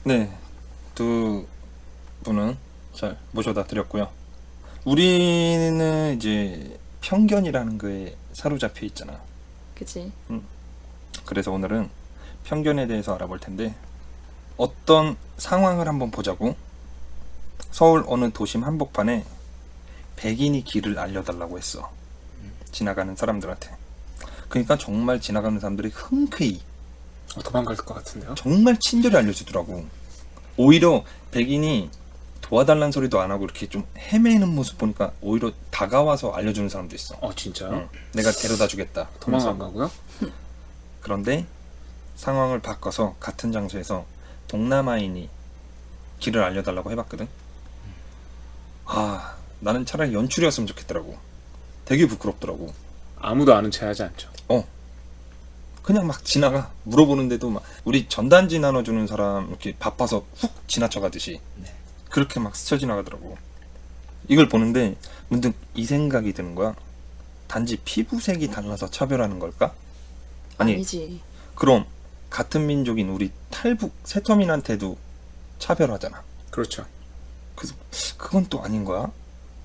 네, 두 분은 잘 모셔다 드렸고요. 우리는 이제 편견이라는 거에 사로잡혀 있잖아. 그치? 그래서 오늘은 편견에 대해서 알아볼 텐데, 어떤 상황을 한번 보자고. 서울 어느 도심 한복판에 백인이 길을 알려달라고 했어. 지나가는 사람들한테. 그러니까 정말 지나가는 사람들이 흔쾌히 도망갈 것 같은데요? 정말 친절히 알려주더라고. 오히려 백인이 도와달라는 소리도 안 하고 이렇게 좀 헤매는 모습 보니까 오히려 다가와서 알려주는 사람도 있어. 진짜요? 응, 내가 데려다 주겠다. 도망 안 하면서. 가고요? 그런데 상황을 바꿔서 같은 장소에서 동남아인이 길을 알려달라고 해봤거든. 나는 차라리 연출이었으면 좋겠더라고. 되게 부끄럽더라고. 아무도 아는 체 하지 않죠. 그냥 막 지나가. 물어보는데도 막 우리 전단지 나눠주는 사람 이렇게 바빠서 훅 지나쳐가듯이 그렇게 막 스쳐 지나가더라고. 이걸 보는데 문득 이 생각이 드는 거야. 단지 피부색이 달라서 차별하는 걸까? 아니, 아니지. 그럼 같은 민족인 우리 탈북 새터민한테도 차별하잖아. 그렇죠. 그래서 그건 또 아닌 거야.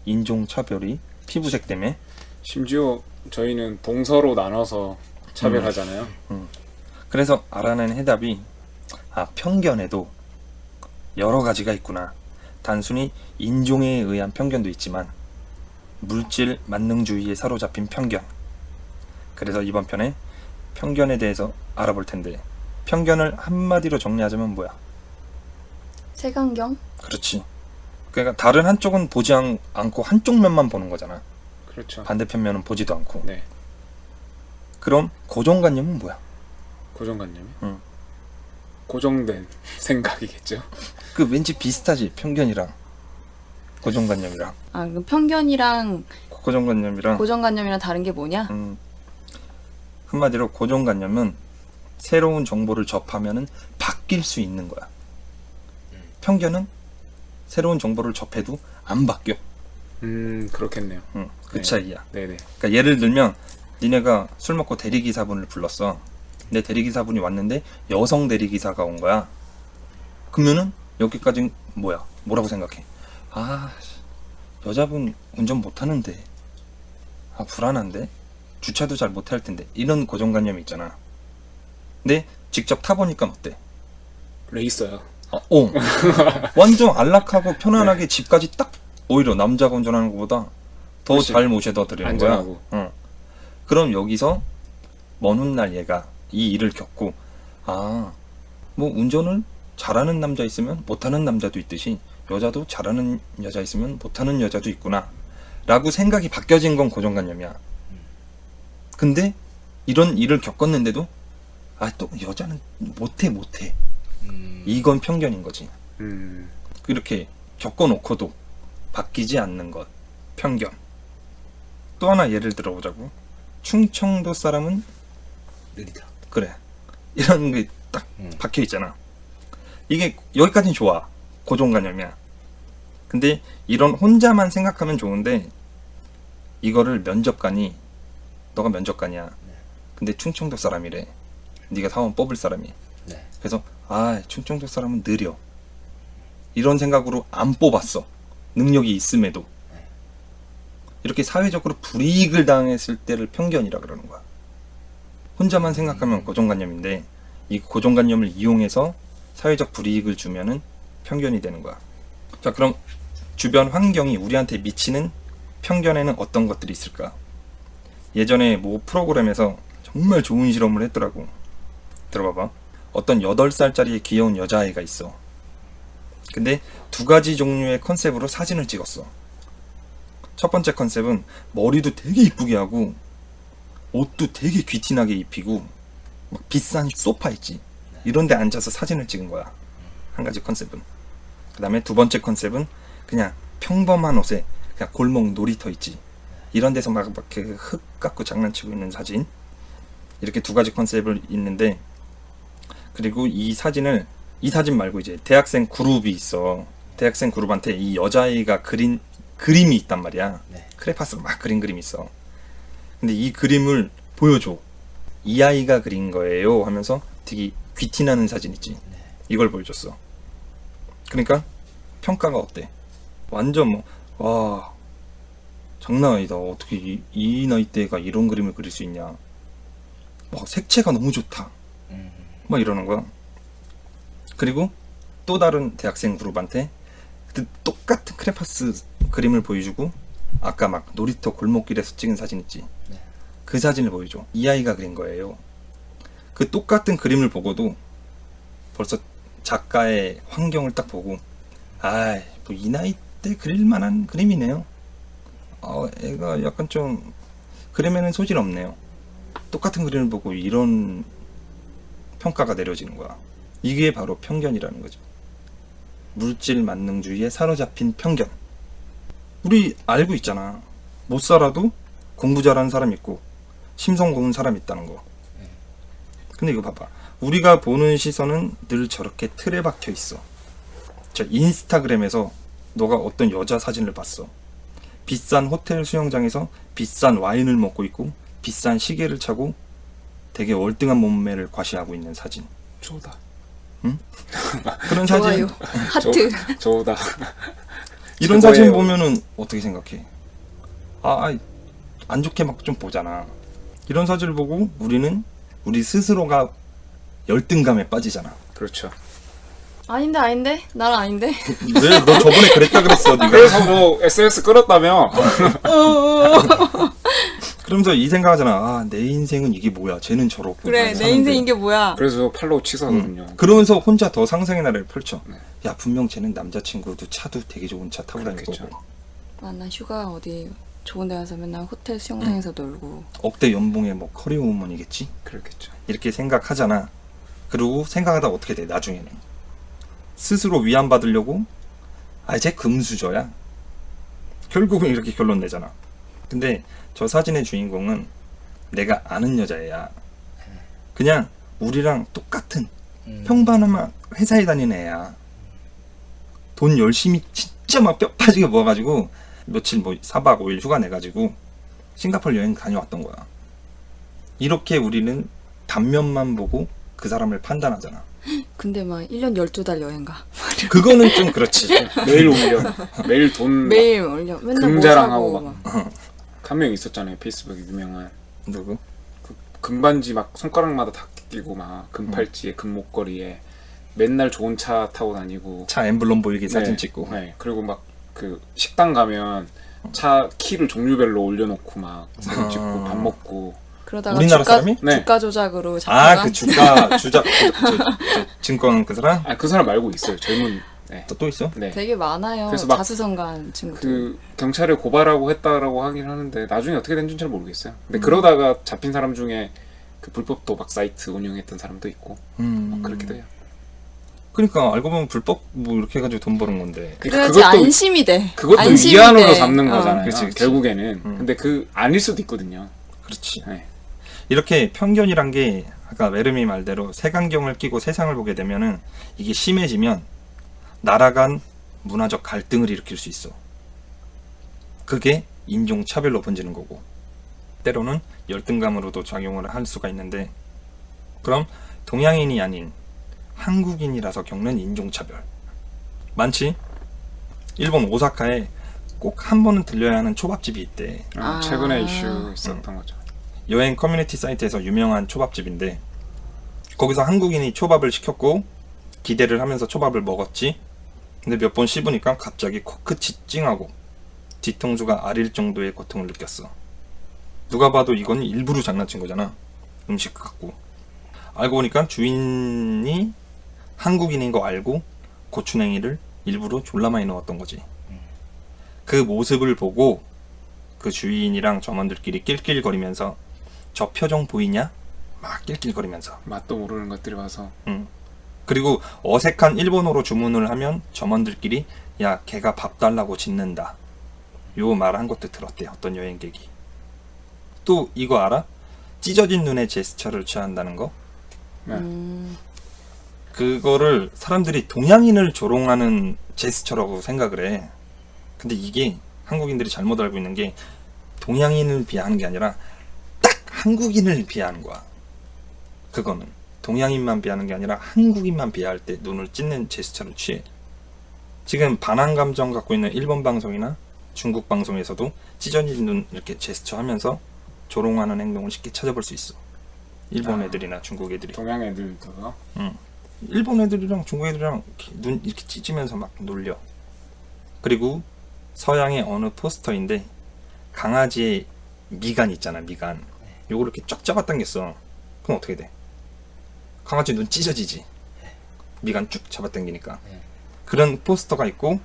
인종 차별이 피부색 때문에. 심지어 저희는 동서로 나눠서 차별하잖아요. 그래서 알아낸 해답이 편견에도 여러 가지가 있구나. 단순히 인종에 의한 편견도 있지만 물질 만능주의에 사로잡힌 편견. 그래서 이번 편에 편견에 대해서 알아볼 텐데, 편견을 한마디로 정리하자면 뭐야? 색안경? 그렇지. 그러니까 다른 한쪽은 보지 않고 한쪽 면만 보는 거잖아. 그렇죠. 반대편 면은 보지도 않고. 네. 그럼 고정관념은 뭐야? 고정관념이? 응. 고정된 생각이겠죠. 그 왠지 비슷하지, 편견이랑 고정관념이랑. 그 편견이랑 고정관념이랑 고정관념이랑 다른 게 뭐냐? 한마디로 고정관념은 새로운 정보를 접하면은 바뀔 수 있는 거야. 편견은 새로운 정보를 접해도 안 바뀌어. 그렇겠네요. 그 네. 차이야. 네네. 그러니까 예를 들면 니네가 술 먹고 대리기사분을 불렀어. 내 대리기사분이 왔는데 여성 대리기사가 온 거야. 그러면은 여기까지 뭐야? 뭐라고 생각해? 여자분 운전 못하는데, 불안한데, 주차도 잘 못할 텐데, 이런 고정관념이 있잖아. 근데 직접 타보니까 어때? 레이서요. 완전 안락하고 편안하게 집까지 딱, 오히려 남자가 운전하는 것보다 더 훨씬 잘 모셔다 드리는 거야. 안전하고. 그럼 여기서 먼 훗날 얘가 이 일을 겪고, 뭐 운전을 잘하는 남자 있으면 못하는 남자도 있듯이 여자도 잘하는 여자 있으면 못하는 여자도 있구나 라고 생각이 바뀌어진 건 고정관념이야. 근데 이런 일을 겪었는데도 또 여자는 못해 이건 편견인 거지. 이렇게 겪어놓고도 바뀌지 않는 것, 편견. 또 하나 예를 들어보자고. 충청도 사람은 느리다. 그래, 이런 게 딱 박혀있잖아. 이게 여기까지는 좋아, 고정관념이야. 근데 이런 혼자만 생각하면 좋은데, 이거를 면접관이, 너가 면접관이야. 근데 충청도 사람이래. 네가 사원 뽑을 사람이. 네. 그래서 충청도 사람은 느려, 이런 생각으로 안 뽑았어. 능력이 있음에도. 이렇게 사회적으로 불이익을 당했을 때를 편견이라 그러는 거야. 혼자만 생각하면 고정관념인데, 이 고정관념을 이용해서 사회적 불이익을 주면은 편견이 되는 거야. 자, 그럼 주변 환경이 우리한테 미치는 편견에는 어떤 것들이 있을까? 예전에 모 프로그램에서 정말 좋은 실험을 했더라고. 들어봐봐. 어떤 8살짜리 귀여운 여자아이가 있어. 근데 두 가지 종류의 컨셉으로 사진을 찍었어. 첫 번째 컨셉은 머리도 되게 이쁘게 하고 옷도 되게 귀티나게 입히고 막 비싼 소파 있지, 이런 데 앉아서 사진을 찍은 거야. 한 가지 컨셉은. 그 다음에 두 번째 컨셉은 그냥 평범한 옷에 그냥 골목 놀이터 있지, 이런 데서 막 이렇게 흙 갖고 장난치고 있는 사진. 이렇게 두 가지 컨셉을 있는데, 그리고 이 사진 말고 이제 대학생 그룹이 있어. 대학생 그룹한테 이 여자아이가 그린 그림이 있단 말이야. 크레파스로 막 그린 그림이 있어. 근데 이 그림을 보여줘. 이 아이가 그린 거예요 하면서 되게 귀티나는 사진 있지, 이걸 보여줬어. 그러니까 평가가 어때? 완전 뭐 와 장난 아니다. 어떻게 이 나이대가 이런 그림을 그릴 수 있냐. 막 색채가 너무 좋다. 막 이러는 거야. 그리고 또 다른 대학생 그룹한테 그 똑같은 크레파스 그림을 보여주고 아까 막 놀이터 골목길에서 찍은 사진 있지. 네. 그 사진을 보여줘. 이 아이가 그린 거예요. 그 똑같은 그림을 보고도 벌써 작가의 환경을 딱 보고 아이 뭐 이 나이 때 그릴 만한 그림이네요. 애가 약간 좀 그림에는 소질 없네요. 똑같은 그림을 보고 이런 평가가 내려지는 거야. 이게 바로 편견이라는 거죠. 물질 만능주의에 사로잡힌 편견. 우리 알고 있잖아. 못 살아도 공부 잘하는 사람 있고 심성 고운 사람 있다는 거. 근데 이거 봐봐. 우리가 보는 시선은 늘 저렇게 틀에 박혀 있어. 저 인스타그램에서 너가 어떤 여자 사진을 봤어. 비싼 호텔 수영장에서 비싼 와인을 먹고 있고 비싼 시계를 차고 되게 월등한 몸매를 과시하고 있는 사진. 저다. 그런 사진 좋아요. 하트. 저다. 이런 최고예요. 사진 보면은 어떻게 생각해? 안 좋게 막 좀 보잖아. 이런 사진을 보고 우리 스스로가 열등감에 빠지잖아. 그렇죠. 아닌데? 나는 아닌데? 왜 너 저번에 그랬다 그랬어 네가. 그래서 뭐 SNS 끌었다며. 그러면서 이 생각하잖아. 내 인생은 이게 뭐야? 쟤는 저렇고. 그래, 난 내 사는데. 인생 이게 뭐야? 그래서 팔로우 취소하거든요. 그러면서 혼자 더 상상의 나래를 펼쳐. 네. 야 분명 쟤는 남자친구도 차도 되게 좋은 차 타고 다닐 그렇겠죠. 거고. 나 휴가 어디 좋은 데 가서 맨날 호텔 수영장에서 놀고. 억대 연봉에 뭐 커리어 우먼이겠지? 그렇겠죠. 이렇게 생각하잖아. 그리고 생각하다 어떻게 돼? 나중에는 스스로 위안받으려고 쟤 금수저야. 결국은 이렇게 결론 내잖아. 근데 저 사진의 주인공은 내가 아는 여자애야. 그냥 우리랑 똑같은 평범한 회사에 다니는 애야. 돈 열심히 진짜 막 뼈 빠지게 모아가지고 며칠 뭐 4박 5일 휴가 내가지고 싱가포르 여행 다녀왔던 거야. 이렇게 우리는 단면만 보고 그 사람을 판단하잖아. 근데 막 1년 12달 여행 가. 그거는 좀 그렇지. 매일 올려. 매일 돈 매일 올려. 맨날 뭐 금자랑하고 사고 막. 한 명 있었잖아요. 페이스북에 유명한. 누구? 그 금반지 막 손가락마다 다 끼고 막 금팔찌에 금목걸이에 맨날 좋은 차 타고 다니고. 차 엠블럼 보이게 네, 사진 찍고. 네. 그리고 막 그 식당 가면 차 키를 종류별로 올려놓고 막 사진 찍고 밥 먹고. 그러다가 우리나라 사람이? 네. 주가 조작으로 잡혀간. 그 주가 주작 증권 그 사람? 그 사람 말고 있어요. 젊은. 네. 또 있어? 네. 되게 많아요. 그래서 막 자수성가한 친구들. 그 경찰에 고발하고 했다라고 하긴 하는데 나중에 어떻게 된지는 잘 모르겠어요. 근데 그러다가 잡힌 사람 중에 그 불법 도박 사이트 운영했던 사람도 있고 막 그렇기도 해요. 그러니까 알고 보면 불법 뭐 이렇게 해가지고 돈 버는 건데. 그래야지 안심이 돼. 그것도 안심이 위안으로 돼. 잡는 거잖아요. 그치, 그치. 결국에는. 근데 그 아닐 수도 있거든요. 그렇지. 네. 이렇게 편견이란 게 아까 메르미 말대로 색안경을 끼고 세상을 보게 되면은 이게 심해지면 나라 간 문화적 갈등을 일으킬 수 있어. 그게 인종차별로 번지는 거고 때로는 열등감으로도 작용을 할 수가 있는데, 그럼 동양인이 아닌 한국인이라서 겪는 인종차별 많지? 일본 오사카에 꼭 한 번은 들려야 하는 초밥집이 있대. 최근에 이슈 있었던 거죠. 여행 커뮤니티 사이트에서 유명한 초밥집인데 거기서 한국인이 초밥을 시켰고 기대를 하면서 초밥을 먹었지. 근데 몇 번 씹으니까 갑자기 코끝이 찡하고 뒤통수가 아릴 정도의 고통을 느꼈어. 누가 봐도 이건 일부러 장난친 거잖아. 음식 갖고. 알고 보니까 주인이 한국인인 거 알고 고추냉이를 일부러 졸라 많이 넣었던 거지. 그 모습을 보고 그 주인이랑 점원들끼리 낄낄거리면서 저 표정 보이냐? 막 낄낄거리면서. 맛도 모르는 것들이 와서. 그리고 어색한 일본어로 주문을 하면 점원들끼리 야 걔가 밥 달라고 짖는다. 요 말 한 것도 들었대. 어떤 여행객이. 또 이거 알아? 찢어진 눈의 제스처를 취한다는 거? 네. 그거를 사람들이 동양인을 조롱하는 제스처라고 생각을 해. 근데 이게 한국인들이 잘못 알고 있는 게 동양인을 비하하는 게 아니라 딱 한국인을 비하하는 거야. 그거는 동양인만 비하는 게 아니라 한국인만 비하할 때 눈을 찢는 제스처를 취해. 지금 반항 감정 갖고 있는 일본 방송이나 중국 방송에서도 찢어진 눈 이렇게 제스처 하면서 조롱하는 행동을 쉽게 찾아볼 수 있어. 일본 애들이나 중국 애들이. 동양 애들도 일본 애들이랑 중국 애들이랑 이렇게 눈 이렇게 찢으면서 막 놀려. 그리고 서양의 어느 포스터인데 강아지의 미간 있잖아, 미간. 요걸 이렇게 쫙 잡아당겼어. 그럼 어떻게 돼? 강아지 눈 찢어지지. 미간 쭉 잡아당기니까. 그런 포스터가 있고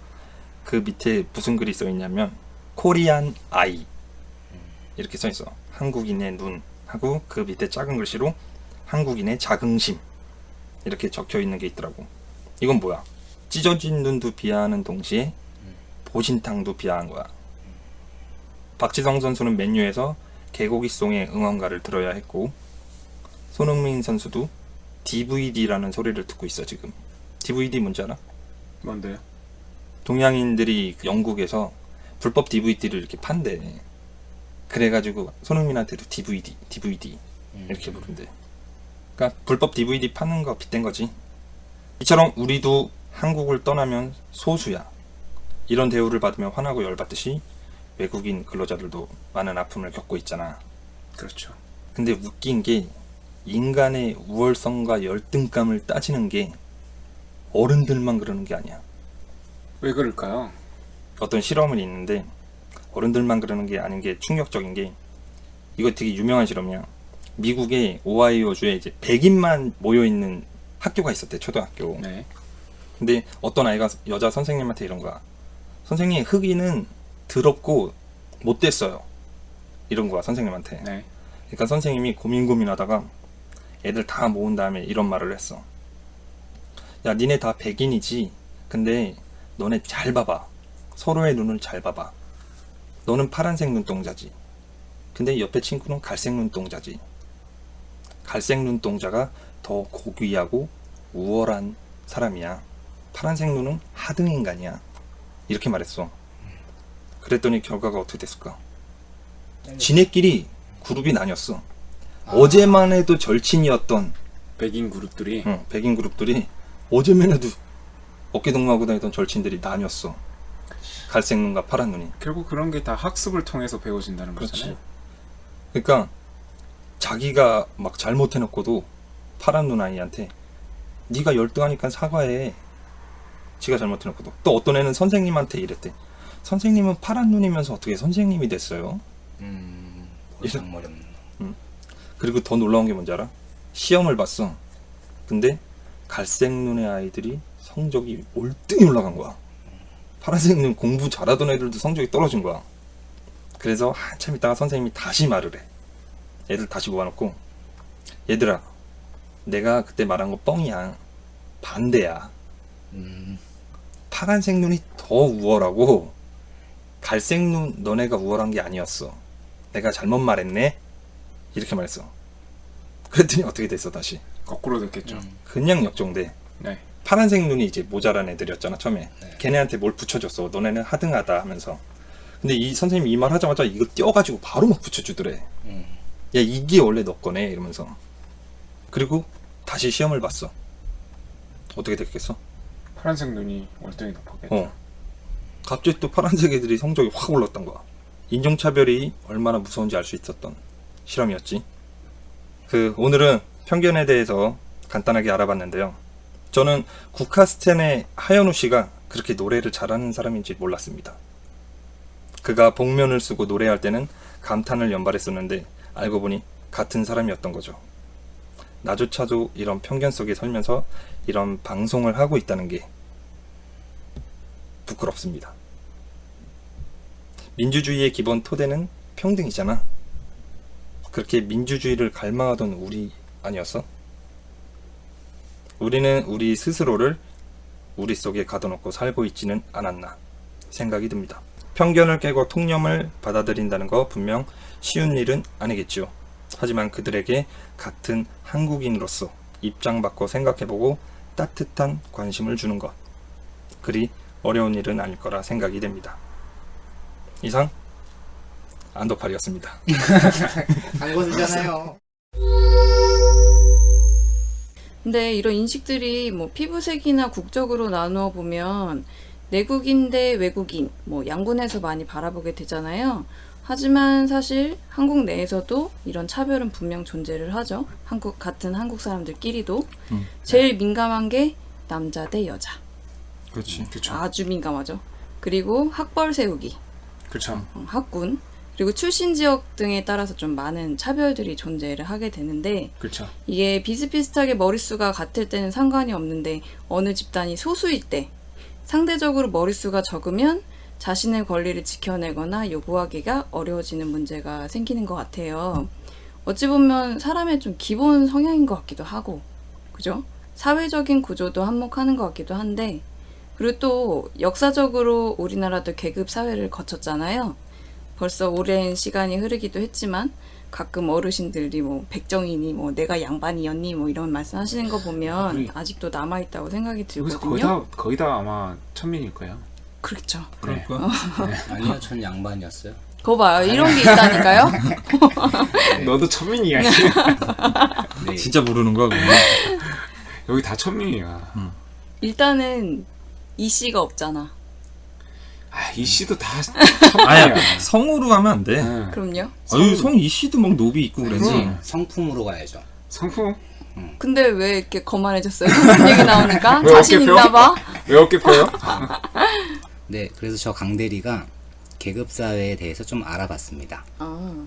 그 밑에 무슨 글이 써 있냐면 코리안 아이 이렇게 써 있어. 한국인의 눈 하고 그 밑에 작은 글씨로 한국인의 자긍심 이렇게 적혀 있는 게 있더라고. 이건 뭐야? 찢어진 눈도 비하하는 동시에 보신탕도 비하한 거야. 박지성 선수는 맨유에서 개고기송의 응원가를 들어야 했고 손흥민 선수도 DVD라는 소리를 듣고 있어 지금. DVD 뭔지 알아? 뭔데요? 동양인들이 영국에서 불법 DVD를 이렇게 판대. 그래가지고 손흥민한테도 DVD 이렇게 부른대. 그러니까 불법 DVD 파는 거 빗댄 거지. 이처럼 우리도 한국을 떠나면 소수야. 이런 대우를 받으면 화나고 열받듯이 외국인 근로자들도 많은 아픔을 겪고 있잖아. 그렇죠. 근데 웃긴 게 인간의 우월성과 열등감을 따지는 게 어른들만 그러는 게 아니야. 왜 그럴까요? 어떤 실험이 있는데 어른들만 그러는 게 아닌 게 충격적인 게 이거 되게 유명한 실험이야. 미국의 오하이오주에 이제 100인만 모여있는 학교가 있었대, 초등학교. 네. 근데 어떤 아이가 여자 선생님한테 이런 거야. 선생님, 흑인은 더럽고 못됐어요. 이런 거야, 선생님한테. 네. 그러니까 선생님이 고민하다가 애들 다 모은 다음에 이런 말을 했어. 야, 니네 다 백인이지. 근데 너네 잘 봐봐. 서로의 눈을 잘 봐봐. 너는 파란색 눈동자지. 근데 옆에 친구는 갈색 눈동자지. 갈색 눈동자가 더 고귀하고 우월한 사람이야. 파란색 눈은 하등 인간이야. 이렇게 말했어. 그랬더니 결과가 어떻게 됐을까? 지네끼리 그룹이 나뉘었어. 어제만 해도 절친이었던 백인 그룹들이 백인 그룹들이 어제만 해도 어깨동무하고 다니던 절친들이 나뉘었어. 갈색 눈과 파란 눈이. 결국 그런 게 다 학습을 통해서 배워진다는 그렇지. 거잖아요. 그러니까 자기가 막 잘못해놓고도 파란 눈 아이한테 네가 열등하니까 사과해. 지가 잘못해놓고도. 또 어떤 애는 선생님한테 이랬대. 선생님은 파란 눈이면서 어떻게 선생님이 됐어요? 골상머리없는 그리고 더 놀라운 게 뭔지 알아? 시험을 봤어. 근데 갈색 눈의 아이들이 성적이 올등이 올라간 거야. 파란색 눈 공부 잘하던 애들도 성적이 떨어진 거야. 그래서 한참 있다가 선생님이 다시 말을 해. 애들 다시 모아놓고 얘들아, 내가 그때 말한 거 뻥이야. 반대야. 파란색 눈이 더 우월하고 갈색 눈 너네가 우월한 게 아니었어. 내가 잘못 말했네. 이렇게 말했어. 그랬더니 어떻게 됐어 다시? 거꾸로 됐겠죠. 그냥 역정돼. 네. 파란색 눈이 이제 모자란 애들이었잖아 처음에. 네. 걔네한테 뭘 붙여줬어. 너네는 하등하다 하면서. 근데 이 선생님이 이 말 하자마자 이거 떼어가지고 바로 막 붙여주더래. 야, 이게 원래 너 거네 이러면서. 그리고 다시 시험을 봤어. 어떻게 됐겠어? 파란색 눈이 월등히 높았겠죠. 어. 갑자기 또 파란색 애들이 성적이 확 올랐던 거야. 인종차별이 얼마나 무서운지 알 수 있었던 실험이었지. 오늘은 편견에 대해서 간단하게 알아봤는데요. 저는 국카스텐의 하현우 씨가 그렇게 노래를 잘하는 사람인지 몰랐습니다. 그가 복면을 쓰고 노래할 때는 감탄을 연발했었는데 알고 보니 같은 사람이었던 거죠. 나조차도 이런 편견 속에 살면서 이런 방송을 하고 있다는 게 부끄럽습니다. 민주주의의 기본 토대는 평등이잖아. 그렇게 민주주의를 갈망하던 우리 아니었어? 우리는 우리 스스로를 우리 속에 가둬놓고 살고 있지는 않았나 생각이 듭니다. 편견을 깨고 통념을 받아들인다는 거 분명 쉬운 일은 아니겠지요. 하지만 그들에게 같은 한국인으로서 입장 바꿔 생각해보고 따뜻한 관심을 주는 것, 그리 어려운 일은 아닐 거라 생각이 됩니다. 이상 안도팔이었습니다. 한 곳이잖아요. 근데 이런 인식들이 뭐 피부색이나 국적으로 나누어 보면 내국인 대 외국인, 뭐 양분해서 많이 바라보게 되잖아요. 하지만 사실 한국 내에서도 이런 차별은 분명 존재를 하죠. 같은 한국 사람들끼리도. 제일 민감한 게 남자 대 여자. 그렇지. 그렇죠. 아주 민감하죠. 그리고 학벌 세우기, 그렇죠. 학군, 그리고 출신 지역 등에 따라서 좀 많은 차별들이 존재를 하게 되는데 그렇죠. 이게 비슷비슷하게 머릿수가 같을 때는 상관이 없는데 어느 집단이 소수일 때 상대적으로 머릿수가 적으면 자신의 권리를 지켜내거나 요구하기가 어려워지는 문제가 생기는 것 같아요. 어찌 보면 사람의 좀 기본 성향인 것 같기도 하고, 그죠? 사회적인 구조도 한몫하는 것 같기도 한데, 그리고 또 역사적으로 우리나라도 계급 사회를 거쳤잖아요. 벌써 오랜 시간이 흐르기도 했지만 가끔 어르신들이 뭐 백정이니 뭐 내가 양반이었니 뭐 이런 말씀하시는 거 보면 우리- 아직도 남아있다고 생각이 여기서 들거든요. 거의 다 아마 천민일 거예요. 그렇죠. 그럴 네. 거야. 아니요, 전 양반이었어요. 그거 봐요. 이런 게 있다니까요. 너도 천민이야. 네. 진짜 모르는 거야, 그거. 여기 다 천민이야. 일단은 이 씨가 없잖아. 아, 이 씨도 다 아야, 천민이야. 성으로 가면 안 돼. 네. 그럼요. 아유, 성 이씨도 막 노비 있고 그러지. 그럼. 성품으로 가야죠. 성품 근데 왜 이렇게 거만해졌어요? 무슨 얘기 나오니까? 왜 자신 어깨 펴? 있나 봐. 왜 어깨 펴요? 네, 그래서 저 강대리가 계급사회에 대해서 좀 알아봤습니다. 아,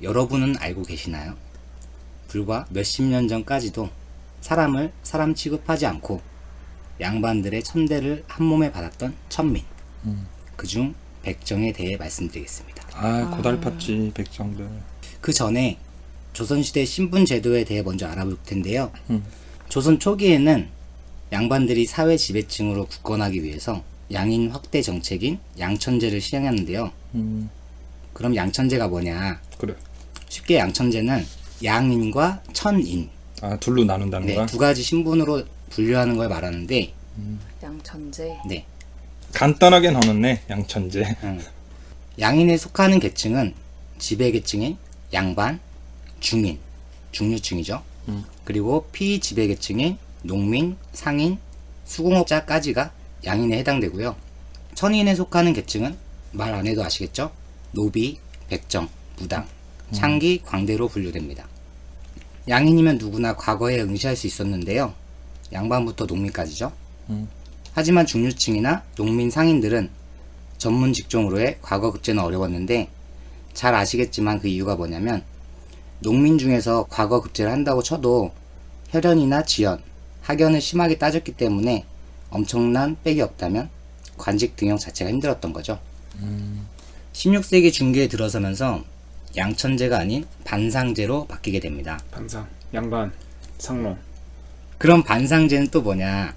여러분은 알고 계시나요? 불과 몇십 년 전까지도 사람을 사람 취급하지 않고 양반들의 천대를 한 몸에 받았던 천민. 그중 백정에 대해 말씀드리겠습니다. 아, 고달팠지, 백성들. 그 전에 조선시대 신분 제도에 대해 먼저 알아볼 텐데요. 음. 조선 초기에는 양반들이 사회 지배층으로 굳건하기 위해서 양인 확대 정책인 양천제를 시행하는데요. 그럼 양천제가 뭐냐? 그래. 쉽게 양천제는 양인과 천인, 아, 둘로 나눈다는 네, 거야? 두 가지 신분으로 분류하는 걸 말하는데, 양천재. 네, 간단하게 나눴네, 양천제. 양인에 속하는 계층은 지배계층인 양반, 중인, 중류층이죠. 그리고 피지배계층인 농민, 상인, 수공업자까지가 양인에 해당되고요. 천인에 속하는 계층은 말 안 해도 아시겠죠? 노비, 백정, 무당, 창기, 광대로 분류됩니다. 양인이면 누구나 과거에 응시할 수 있었는데요. 양반부터 농민까지죠. 하지만 중류층이나 농민 상인들은 전문 직종으로의 과거 급제는 어려웠는데 잘 아시겠지만 그 이유가 뭐냐면 농민 중에서 과거 급제를 한다고 쳐도 혈연이나 지연, 학연을 심하게 따졌기 때문에 엄청난 빽이 없다면 관직 등용 자체가 힘들었던 거죠. 16세기 중기에 들어서면서 양천제가 아닌 반상제로 바뀌게 됩니다. 반상, 양반, 상농. 그럼 반상제는 또 뭐냐?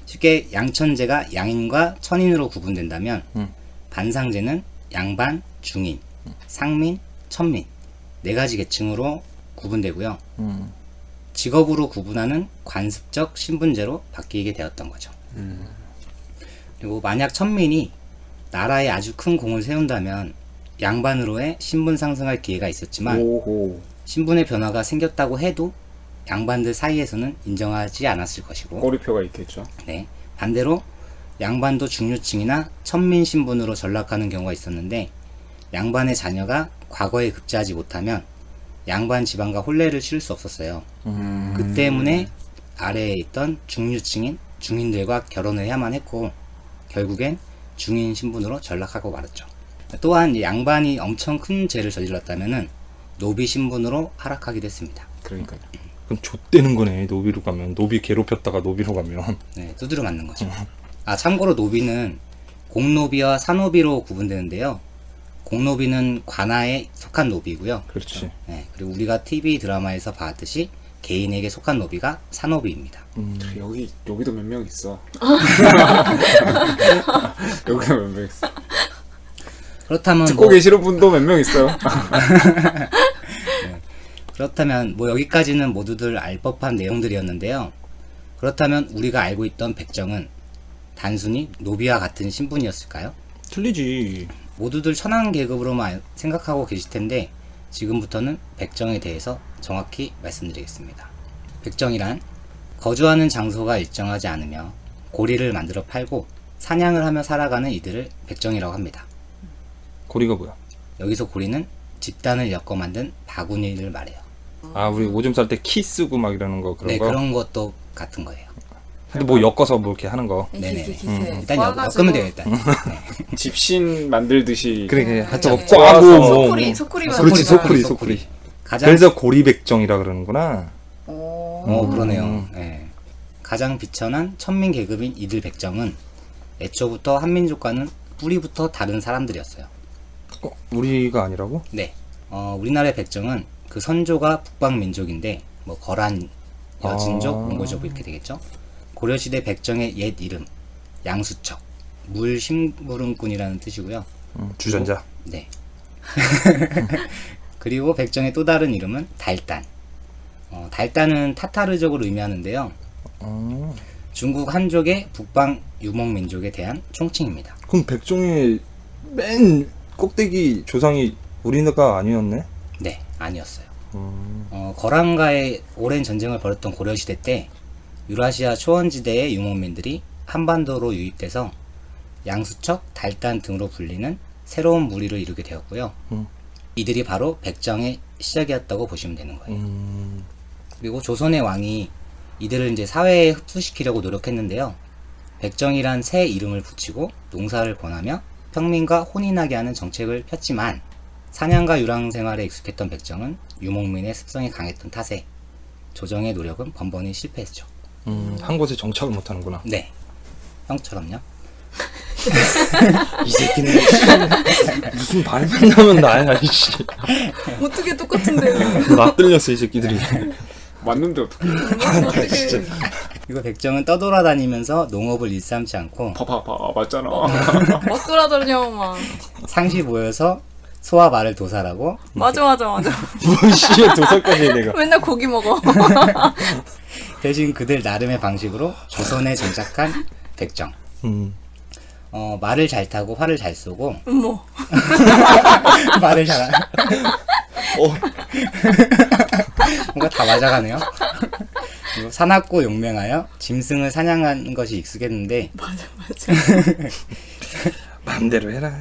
쉽게 양천제가 양인과 천인으로 구분된다면 반상제는 양반, 중인, 상민, 천민 네 가지 계층으로 구분되고요. 직업으로 구분하는 관습적 신분제로 바뀌게 되었던 거죠. 그리고 만약 천민이 나라에 아주 큰 공을 세운다면 양반으로의 신분 상승할 기회가 있었지만 오호. 신분의 변화가 생겼다고 해도 양반들 사이에서는 인정하지 않았을 것이고, 꼬리표가 있겠죠. 네, 반대로 양반도 중류층이나 천민 신분으로 전락하는 경우가 있었는데 양반의 자녀가 과거에 급제하지 못하면 양반 집안과 혼례를 치를 수 없었어요. 그 때문에 아래에 있던 중류층인 중인들과 결혼을 해야만 했고 결국엔 중인 신분으로 전락하고 말았죠. 또한 양반이 엄청 큰 죄를 저질렀다면은 노비 신분으로 하락하기도 했습니다. 그러니까요. 그럼 좆되는 거네, 노비로 가면. 노비 괴롭혔다가 노비로 가면. 네, 두드려 맞는 거죠. 아, 참고로 노비는 공노비와 사노비로 구분되는데요. 공노비는 관아에 속한 노비고요. 그렇지. 네, 그리고 우리가 TV 드라마에서 봤듯이 개인에게 속한 노비가 사노비입니다. 여기도 몇 명 있어. 여기도 몇 명 있어. 그렇다면 듣고 계시는 분도 몇 명 있어요. 그렇다면 여기까지는 모두들 알 법한 내용들이었는데요. 그렇다면 우리가 알고 있던 백정은 단순히 노비와 같은 신분이었을까요? 틀리지. 모두들 천한 계급으로만 생각하고 계실 텐데 지금부터는 백정에 대해서 정확히 말씀드리겠습니다. 백정이란 거주하는 장소가 일정하지 않으며 고리를 만들어 팔고 사냥을 하며 살아가는 이들을 백정이라고 합니다. 고리가 뭐야? 여기서 고리는 집단을 엮어 만든 바구니를 말해요. 아, 우리 오줌 쌀 때 키 쓰고 막 이러는 거 그런 네, 거? 그런 것도 같은 거예요. 근데 뭐 엮어서 뭐 이렇게 하는 거. 네네. 기세. 일단 모아가지고 엮으면 돼요, 일단. 집신 만들듯이 그래, 네. 하여튼 뭐 네. 꽈고 뭐. 소쿠리, 소쿠리가 그렇지, 소쿠리가. 소쿠리, 소쿠리. 소쿠리. 가장 그래서 고리백정이라 그러는구나. 그러네요. 예. 가장 비천한 천민 계급인 이들 백정은 애초부터 한민족과는 뿌리부터 다른 사람들이었어요. 우리가 아니라고? 네. 우리나라의 백정은 그 선조가 북방민족인데 뭐 거란, 여진족, 몽골족 이렇게 되겠죠. 고려시대 백정의 옛 이름 양수척, 물심부름꾼이라는 뜻이고요. 주전자. 네. 그리고 백정의 또 다른 이름은 달단. 달단은 타타르족을 의미하는데요. 중국 한족의 북방 유목민족에 대한 총칭입니다. 그럼 백종의 맨 꼭대기 조상이 우리나라가 아니었네? 네, 아니었어요. 거란과의 오랜 전쟁을 벌였던 고려시대 때 유라시아 초원지대의 유목민들이 한반도로 유입돼서 양수척, 달단 등으로 불리는 새로운 무리를 이루게 되었고요. 이들이 바로 백정의 시작이었다고 보시면 되는 거예요. 그리고 조선의 왕이 이들을 이제 사회에 흡수시키려고 노력했는데요. 백정이란 새 이름을 붙이고 농사를 권하며 평민과 혼인하게 하는 정책을 폈지만 사냥과 유랑 생활에 익숙했던 백정은 유목민의 습성이 강했던 탓에 조정의 노력은 번번이 실패했죠. 한 곳에 정착을 못 하는구나. 네. 형처럼요. 이 새끼는 무슨 말만 나면 나야, 이씨. 어떻게 똑같은데요? 나 들렸어, 이 새끼들이. 맞는데 어떻게? 어떻게 이거 백정은 떠돌아다니면서 농업을 일삼지 않고 봐봐 맞잖아. 막 돌아다녀 막. 상시 모여서 소와 말을 도살하고 맞아. 뭐, 씨, 도살까지 해, 내가. 맨날 고기 먹어. 대신 그들 나름의 방식으로 조선에 정착한 백정. 말을 잘 타고 활을 잘 쏘고 어머. 말을 잘 뭔가 다 맞아가네요. 그리고 사납고 용맹하여 짐승을 사냥하는 것이 익숙했는데 맞아. 마음대로 해라.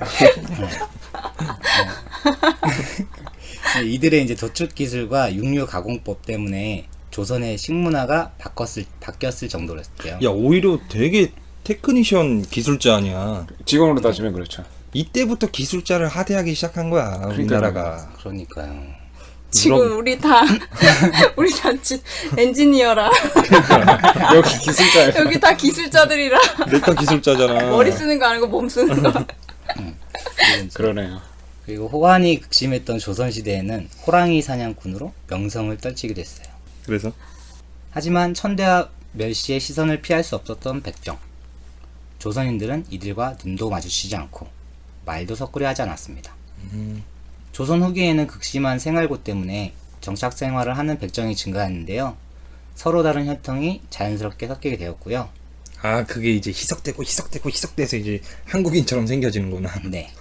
이들의 이제 도축 기술과 육류 가공법 때문에 조선의 식문화가 바뀌었을 정도였대요. 야, 오히려 되게 테크니션 기술자 아니야. 지금으로 따지면 그렇죠. 이때부터 기술자를 하대하기 시작한 거야, 우리나라가. 그러니까요. 지금 우리 다 엔지니어라. 여기 기술자예요. 여기 다 기술자들이라. 내가 기술자잖아. 머리 쓰는 거 아니고 몸 쓰는 거. 그러네요. 그리고 호환이 극심했던 조선시대에는 호랑이 사냥꾼으로 명성을 떨치기도 했어요. 그래서? 하지만 천대와 멸시의 시선을 피할 수 없었던 백정. 조선인들은 이들과 눈도 마주치지 않고 말도 섞으려 하지 않았습니다. 조선 후기에는 극심한 생활고 때문에 정착 생활을 하는 백정이 증가했는데요. 서로 다른 혈통이 자연스럽게 섞이게 되었고요. 아, 그게 이제 희석돼서 이제 한국인처럼 생겨지는구나. 네.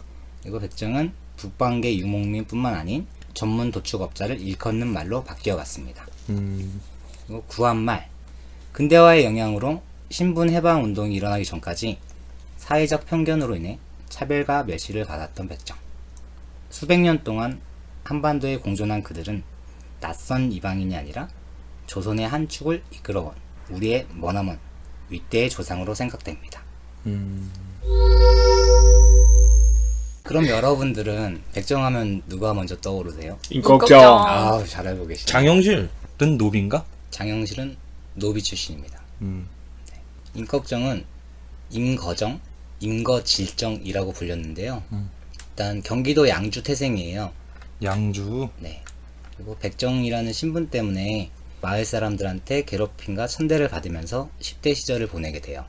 그리고 백정은 북방계 유목민뿐만 아닌 전문 도축업자를 일컫는 말로 바뀌어갔습니다. 그리고 구한말. 근대화의 영향으로 신분 해방 운동이 일어나기 전까지 사회적 편견으로 인해 차별과 멸시를 받았던 백정. 수백 년 동안 한반도에 공존한 그들은 낯선 이방인이 아니라 조선의 한 축을 이끌어온 우리의 머나먼 윗대의 조상으로 생각됩니다. 그럼 여러분들은 백정하면 누가 먼저 떠오르세요? 인걱정. 아우, 잘 알고 계시네. 장영실은 노비인가? 장영실은 노비 출신입니다. 임꺽정은 임거정, 임거질정이라고 불렸는데요. 일단 경기도 양주 태생이에요. 양주. 네. 그리고 백정이라는 신분 때문에 마을 사람들한테 괴롭힘과 천대를 받으면서 10대 시절을 보내게 돼요.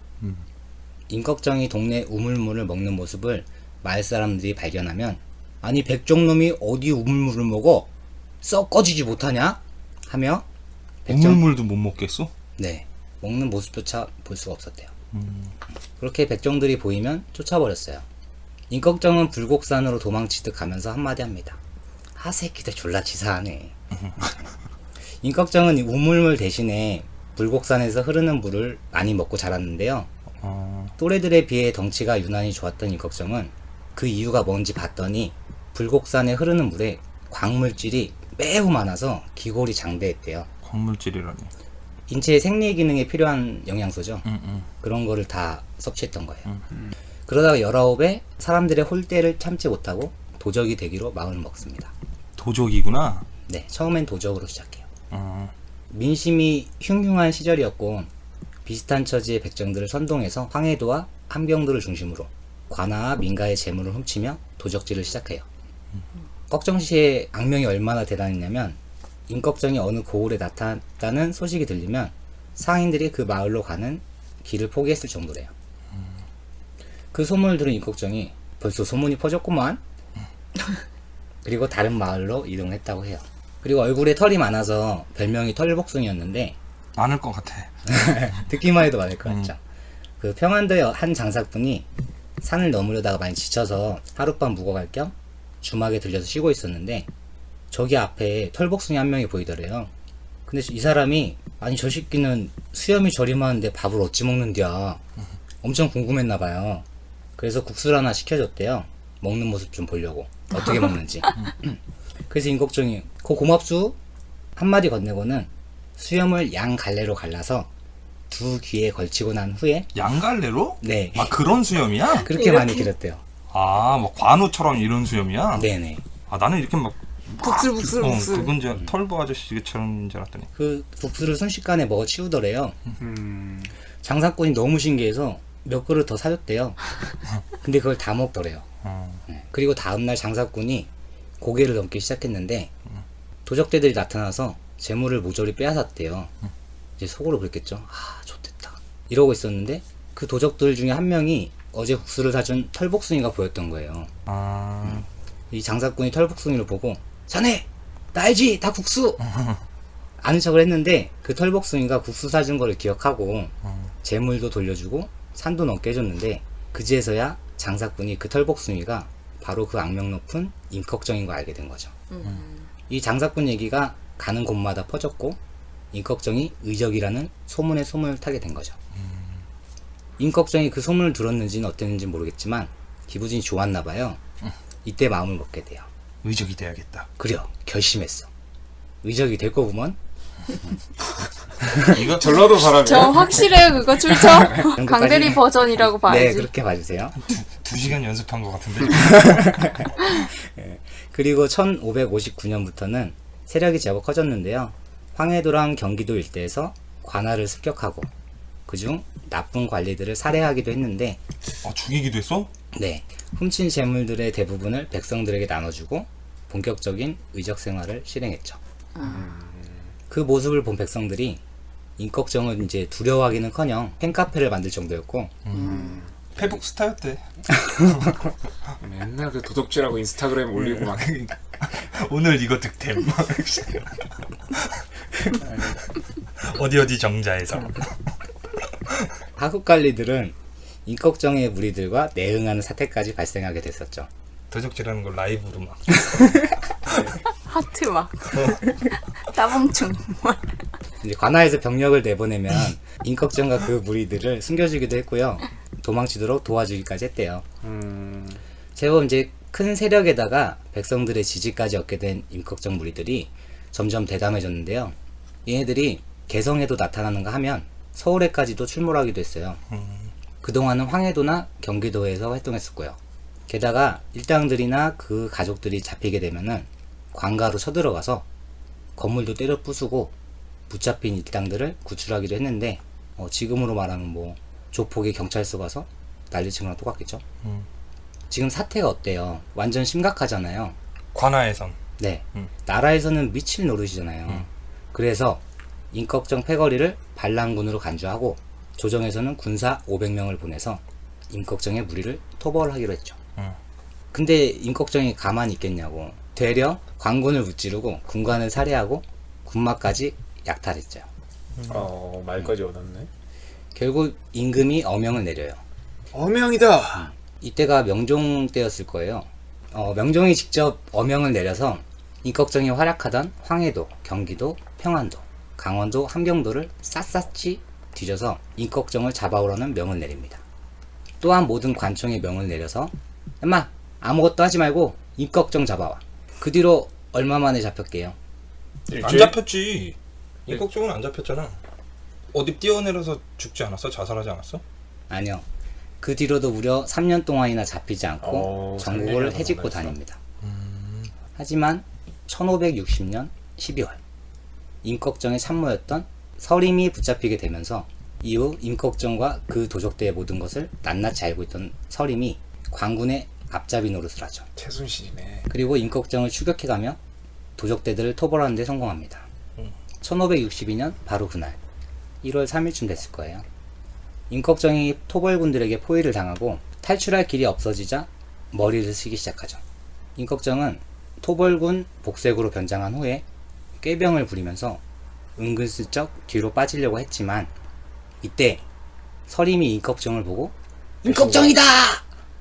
임꺽정이 동네 우물물을 먹는 모습을 마을 사람들이 발견하면 아니 백정놈이 어디 우물물을 먹어? 썩 꺼지지 못하냐? 하며 우물물도 못 먹겠어? 네, 먹는 모습조차 볼 수가 없었대요. 그렇게 백정들이 보이면 쫓아버렸어요. 임꺽정은 불곡산으로 도망치듯 가면서 한마디 합니다. 아, 새끼들 졸라 치사하네. 임꺽정은 우물물 대신에 불곡산에서 흐르는 물을 많이 먹고 자랐는데요. 또래들에 비해 덩치가 유난히 좋았던 임꺽정은 그 이유가 뭔지 봤더니 불곡산에 흐르는 물에 광물질이 매우 많아서 기골이 장대했대요. 광물질이라니. 인체의 생리 기능에 필요한 영양소죠. 그런 거를 다 섭취했던 거예요. 그러다가 19에 사람들의 홀대를 참지 못하고 도적이 되기로 마음을 먹습니다. 도적이구나. 네, 처음엔 도적으로 시작해요. 민심이 흉흉한 시절이었고 비슷한 처지의 백정들을 선동해서 황해도와 함경도를 중심으로 관아와 민가의 재물을 훔치며 도적질을 시작해요. 꺽정씨의 악명이 얼마나 대단했냐면 임꺽정이 어느 고을에 나타났다는 소식이 들리면 상인들이 그 마을로 가는 길을 포기했을 정도래요. 그 소문을 들은 임꺽정이 벌써 소문이 퍼졌구만. 그리고 다른 마을로 이동했다고 해요. 그리고 얼굴에 털이 많아서 별명이 털복숭이였는데 많을 것 같아. 듣기만 해도 많을 것 같죠. 그 평안도의 한 장사꾼이 산을 넘으려다가 많이 지쳐서 하룻밤 묵어갈 겸 주막에 들려서 쉬고 있었는데 저기 앞에 털복숭이 한 명이 보이더래요. 근데 이 사람이 아니 저 새끼는 수염이 저리 많은데 밥을 어찌 먹는디야 엄청 궁금했나봐요. 그래서 국수를 하나 시켜줬대요. 먹는 모습 좀 보려고 어떻게 먹는지. 그래서 임꺽정이 고맙수 한마디 건네고는 수염을 양 갈래로 갈라서 두 귀에 걸치고 난 후에 양갈래로? 네 아 그런 수염이야? 그렇게 많이 길었대요. 아, 뭐 관우처럼 이런 수염이야? 네네. 아 나는 이렇게 막 북슬북슬 북슬. 그건 줄 털보 아저씨처럼 줄 알았더니. 그 국수를 순식간에 먹어 치우더래요. 음. 장사꾼이 너무 신기해서 몇 그릇 더 사줬대요. 근데 그걸 다 먹더래요. 네. 그리고 다음날 장사꾼이 고개를 넘기 시작했는데 도적대들이 나타나서 재물을 모조리 빼앗았대요. 이제 속으로 그랬겠죠. 아 좋댔다 이러고 있었는데 그 도적들 중에 한 명이 어제 국수를 사준 털복숭이가 보였던 거예요. 아, 이 장사꾼이 털복숭이를 보고 자네 나 알지 다 국수 아는 척을 했는데 그 털복숭이가 국수 사준 거를 기억하고 재물도 돌려주고 산도 넘게 해줬는데 그제서야 장사꾼이 그 털복숭이가 바로 그 악명 높은 임꺽정인 걸 알게 된 거죠. 이 장사꾼 얘기가 가는 곳마다 퍼졌고 임꺽정이 의적이라는 소문에 소문을 타게 된 거죠. 임꺽정이 그 소문을 들었는지는 어땠는지 모르겠지만 기분이 좋았나 봐요. 이때 마음을 먹게 돼요. 의적이 돼야겠다. 그려 결심했어. 의적이 될 거구먼. 이거 전라도 사람이야. 저 확실해요 그거 출처? 강대리 버전이라고 네 봐야지. 그렇게 봐주세요. 2시간 연습한 것 같은데. 그리고 1559년부터는 세력이 제법 커졌는데요. 황해도랑 경기도 일대에서 관할을 습격하고 그중 나쁜 관리들을 살해하기도 했는데 아 죽이기도 했어? 네 훔친 재물들의 대부분을 백성들에게 나눠주고 본격적인 의적 생활을 실행했죠. 그 모습을 본 백성들이 임꺽정을 이제 두려워하기는커녕 팬카페를 만들 정도였고 페북 스타였대. 맨날 그 도덕질하고 인스타그램 올리고 막. 오늘 이거 득템. 어디 정자에서. 하급 관리들은 임꺽정의 무리들과 내응하는 사태까지 발생하게 됐었죠. 도적질하는 걸 라이브로 막. 하트 막 따봉충. 이제 관아에서 병력을 내보내면 임꺽정과 그 무리들을 숨겨주기도 했고요. 도망치도록 도와주기까지 했대요. 제법 이제 큰 세력에다가 백성들의 지지까지 얻게 된 임꺽정 무리들이 점점 대담해졌는데요. 얘네들이 개성에도 나타나는가 하면 서울에까지도 출몰하기도 했어요. 그동안은 황해도나 경기도에서 활동했었고요. 게다가 일당들이나 그 가족들이 잡히게 되면은 관가로 쳐들어가서 건물도 때려 부수고 붙잡힌 일당들을 구출하기도 했는데 지금으로 말하면 뭐 조폭이 경찰서 가서 난리치는 거랑 똑같겠죠. 지금 사태가 어때요? 완전 심각하잖아요. 관아에선. 네. 나라에서는 미칠 노릇이잖아요. 그래서 임꺽정 패거리를 반란군으로 간주하고 조정에서는 군사 500명을 보내서 임꺽정의 무리를 토벌하기로 했죠. 근데 임꺽정이 가만히 있겠냐고. 되려 관군을 무찌르고 군관을 살해하고 군마까지 약탈했죠. 말까지 얻었네. 결국 임금이 어명을 내려요. 어명이다. 이때가 명종 때였을 거예요. 명종이 직접 어명을 내려서 임꺽정이 활약하던 황해도, 경기도, 평안도, 강원도, 함경도를 샅샅이 뒤져서 임꺽정을 잡아오라는 명을 내립니다. 또한 모든 관청에 명을 내려서 엄마 아무것도 하지 말고 임꺽정 잡아와. 그 뒤로 얼마 만에 잡혔게요? 안 잡혔지. 임꺽정은 안 잡혔잖아. 어디 뛰어내려서 죽지 않았어? 자살하지 않았어? 아니요. 그 뒤로도 무려 3년 동안이나 잡히지 않고 3년이나 전국을 헤집고 넘어갔어. 다닙니다. 하지만 1560년 12월 임꺽정의 참모였던 서림이 붙잡히게 되면서 이후 임꺽정과 그 도적대의 모든 것을 낱낱이 알고 있던 서림이 관군의 앞잡이 노릇을 하죠. 최순실이네. 그리고 임꺽정을 추격해가며 도적대들을 토벌하는 데 성공합니다. 1562년 바로 그날 1월 3일쯤 됐을 거예요. 임꺽정이 토벌군들에게 포위를 당하고 탈출할 길이 없어지자 머리를 쓰기 시작하죠. 임꺽정은 토벌군 복색으로 변장한 후에 꾀병을 부리면서 은근슬쩍 뒤로 빠지려고 했지만 이때 서림이 임꺽정을 보고 임꺽정이다!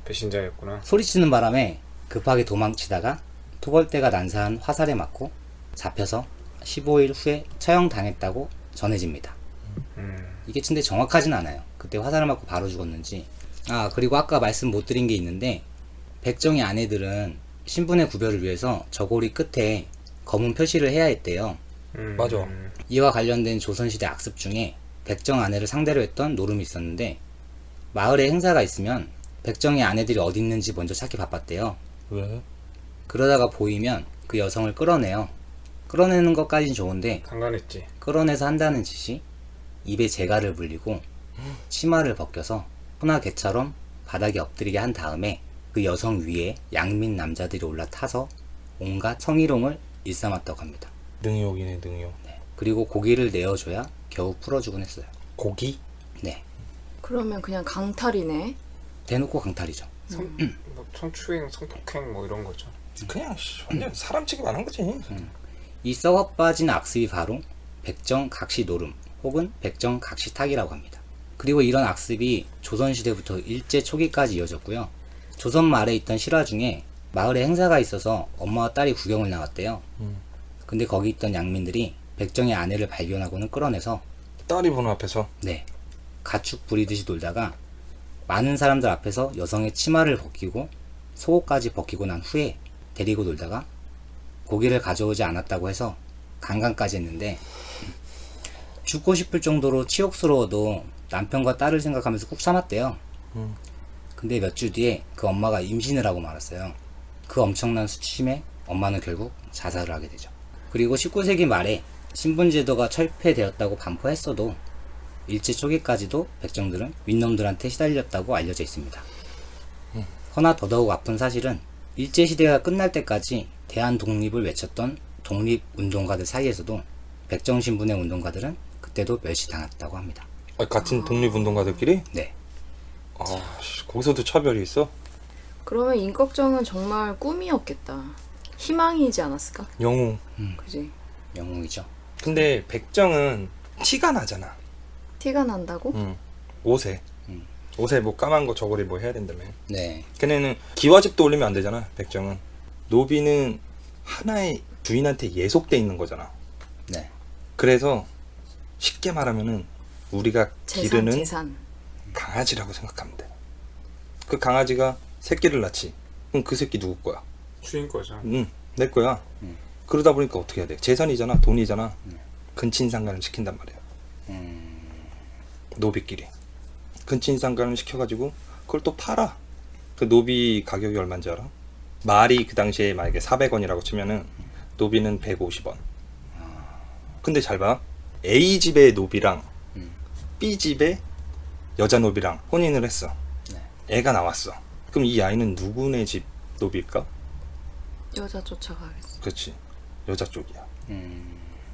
배신자였구나. 소리치는 바람에 급하게 도망치다가 토벌대가 난사한 화살에 맞고 잡혀서 15일 후에 처형당했다고 전해집니다. 이게 근데 정확하진 않아요. 그때 화살을 맞고 바로 죽었는지. 아, 그리고 아까 말씀 못 드린 게 있는데 백정의 아내들은 신분의 구별을 위해서 저고리 끝에 검은 표시를 해야 했대요. 맞아. 이와 관련된 조선시대 악습 중에 백정 아내를 상대로 했던 노름이 있었는데 마을에 행사가 있으면 백정의 아내들이 어디 있는지 먼저 찾기 바빴대요. 왜? 그러다가 보이면 그 여성을 끌어내요. 끌어내는 것까진 좋은데 강간했지. 끌어내서 한다는 짓이 입에 재갈을 물리고 치마를 벗겨서 소나 개처럼 바닥에 엎드리게 한 다음에 그 여성 위에 양민 남자들이 올라타서 온갖 성희롱을 일삼았다고 합니다. 능욕이네, 능욕. 그리고 고기를 내어줘야 겨우 풀어주곤 했어요. 고기? 네, 그러면 그냥 강탈이네. 대놓고 강탈이죠. 뭐 성추행, 성폭행 뭐 이런 거죠. 그냥 완전 사람 취급 안 한 거지. 이 썩어 빠진 악습이 바로 백정 각시 노름 혹은 백정 각시 탁이라고 합니다. 그리고 이런 악습이 조선시대부터 일제 초기까지 이어졌고요. 조선 말에 있던 실화 중에 마을에 행사가 있어서 엄마와 딸이 구경을 나갔대요. 근데 거기 있던 양민들이 백정의 아내를 발견하고는 끌어내서 딸이 보는 앞에서. 네, 가축 부리듯이 놀다가 많은 사람들 앞에서 여성의 치마를 벗기고 속옷까지 벗기고 난 후에 데리고 놀다가 고기를 가져오지 않았다고 해서 강간까지 했는데 죽고 싶을 정도로 치욕스러워도 남편과 딸을 생각하면서 꾹 참았대요. 근데 몇 주 뒤에 그 엄마가 임신을 하고 말았어요. 그 엄청난 수치심에 엄마는 결국 자살을 하게 되죠. 그리고 19세기 말에 신분제도가 철폐되었다고 반포했어도 일제 초기까지도 백정들은 윗놈들한테 시달렸다고 알려져 있습니다. 허나 더더욱 아픈 사실은 일제시대가 끝날 때까지 대한 독립을 외쳤던 독립운동가들 사이에서도 백정 신분의 운동가들은 그때도 멸시당했다고 합니다. 같은 독립운동가들끼리? 네. 거기서도 차별이 있어? 그러면 임꺽정은 정말 꿈이었겠다. 희망이지 않았을까? 영웅. 그지? 영웅이죠. 근데 백정은 티가 나잖아. 티가 난다고? 옷에. 옷에 뭐 까만 거 저고리 뭐 해야 된다며. 네. 걔네는 기와집도 올리면 안 되잖아. 백정은. 노비는 하나의 주인한테 예속돼 있는 거잖아. 네. 그래서 쉽게 말하면은 우리가 기르는 재산. 강아지라고 생각하면 돼. 그 강아지가 새끼를 낳지. 그럼 그 새끼 누구 거야? 주인 거죠. 내 거야. 그러다 보니까 어떻게 해야 돼? 재산이잖아, 돈이잖아. 근친상간을 시킨단 말이야. 노비끼리. 근친상간을 시켜가지고 그걸 또 팔아. 그 노비 가격이 얼마인지 알아? 말이 그 당시에 만약에 400원이라고 치면은 노비는 150원. 근데 잘 봐. A집의 노비랑 B집의 여자 노비랑 혼인을 했어. 애가 나왔어. 그럼 이 아이는 누구네 집 노비일까? 여자 쫓아가겠어. 그렇지. 여자 쪽이야.